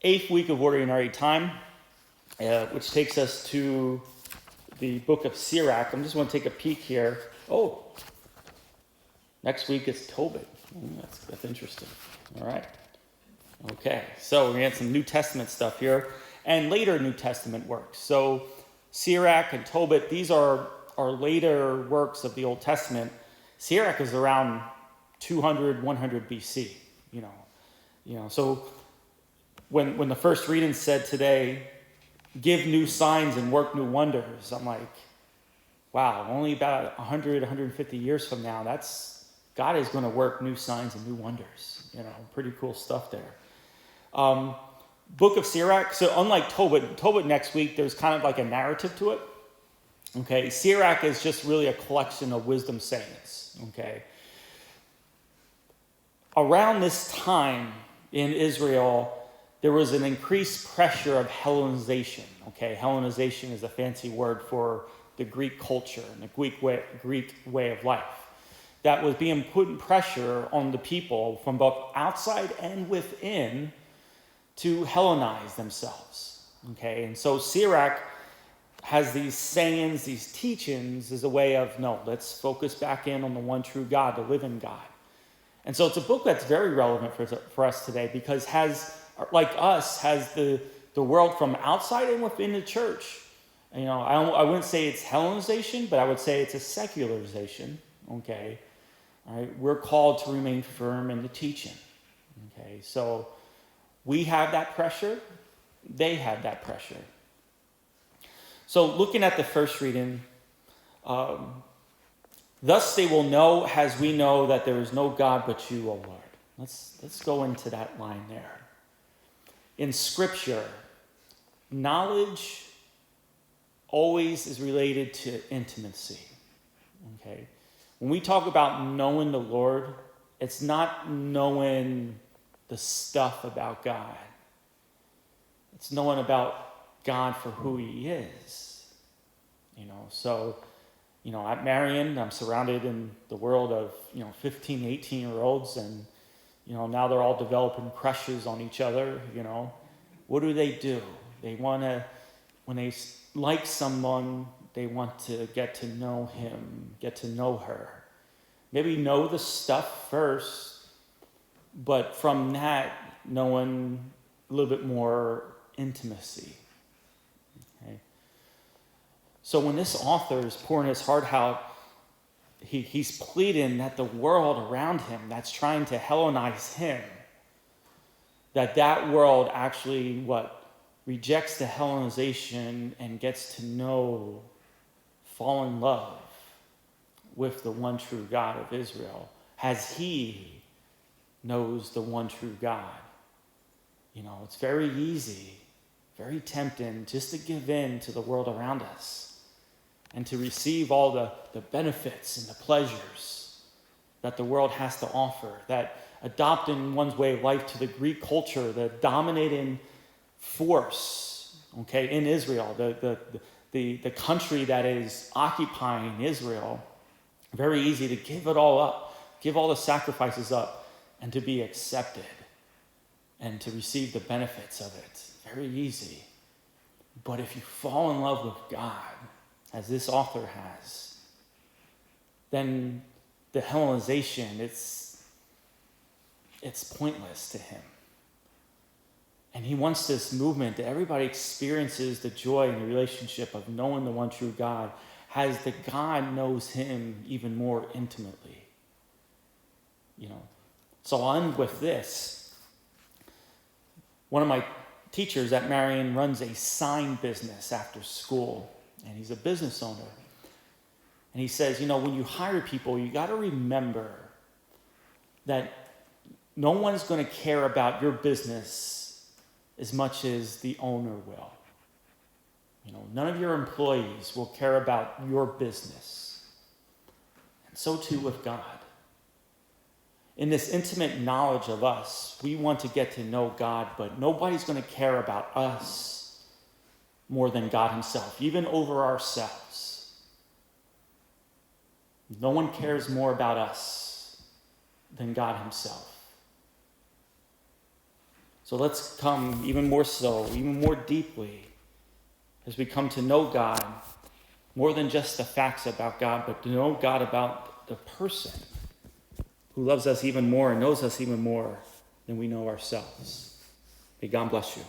8th week of Ordinary Time, which takes us to the book of Sirach. I'm just want to take a peek here. Oh, next week it's Tobit. That's interesting. All right. Okay, so we're going to get some New Testament stuff here, and later New Testament works. So Sirach and Tobit, these are later works of the Old Testament. Sirach is around 200, 100 BC, you know. So when the first reading said today, give new signs and work new wonders, I'm like, wow, only about 100, 150 years from now, God is going to work new signs and new wonders. Pretty cool stuff there. Book of Sirach, so unlike Tobit next week, there's kind of like a narrative to it. Okay, Sirach is just really a collection of wisdom sayings. Okay. Around this time in Israel, there was an increased pressure of Hellenization. Okay, Hellenization is a fancy word for the Greek culture and the Greek way of life. That was being putting pressure on the people from both outside and within to Hellenize themselves. Okay, and so Sirach has these sayings, these teachings as a way of, no, let's focus back in on the one true God, the living God. And so it's a book that's very relevant for us today because has the world from outside and within the church. I wouldn't say it's Hellenization, but I would say it's a secularization. Okay, all right, we're called to remain firm in the teaching. Okay, so we have that pressure. They have that pressure. So looking at the first reading, thus they will know as we know that there is no God but you, O Lord. Let's go into that line there. In Scripture, knowledge always is related to intimacy. Okay? When we talk about knowing the Lord, it's not knowing the stuff about God. It's knowing about God for who he is. So, at Marion, I'm surrounded in the world of, 15, 18-year-olds, and, now they're all developing crushes on each other, What do? They want to, when they like someone, they want to get to know him, get to know her. Maybe know the stuff first, but from that, knowing a little bit more intimacy. Okay? So when this author is pouring his heart out, he's pleading that the world around him that's trying to Hellenize him, that world actually rejects the Hellenization and gets to know, fall in love with the one true God of Israel as he knows the one true God. It's very easy, very tempting just to give in to the world around us and to receive all the benefits and the pleasures that the world has to offer, that adopting one's way of life to the Greek culture, the dominating force, okay, in Israel, the country that is occupying Israel. Very easy to give it all up, give all the sacrifices up, and to be accepted and to receive the benefits of it. Very easy. But if you fall in love with God, as this author has, then the Hellenization, it's pointless to him. And he wants this movement that everybody experiences the joy and the relationship of knowing the one true God, as the God knows him even more intimately. So I'll end with this. One of my teachers at Marion runs a sign business after school, and he's a business owner. And he says, when you hire people, you got to remember that no one's going to care about your business as much as the owner will. None of your employees will care about your business. And so too with God. In this intimate knowledge of us, we want to get to know God, but nobody's going to care about us more than God himself, even over ourselves. No one cares more about us than God himself. So let's come even more so, even more deeply, as we come to know God, more than just the facts about God, but to know God about the person who loves us even more and knows us even more than we know ourselves. May God bless you.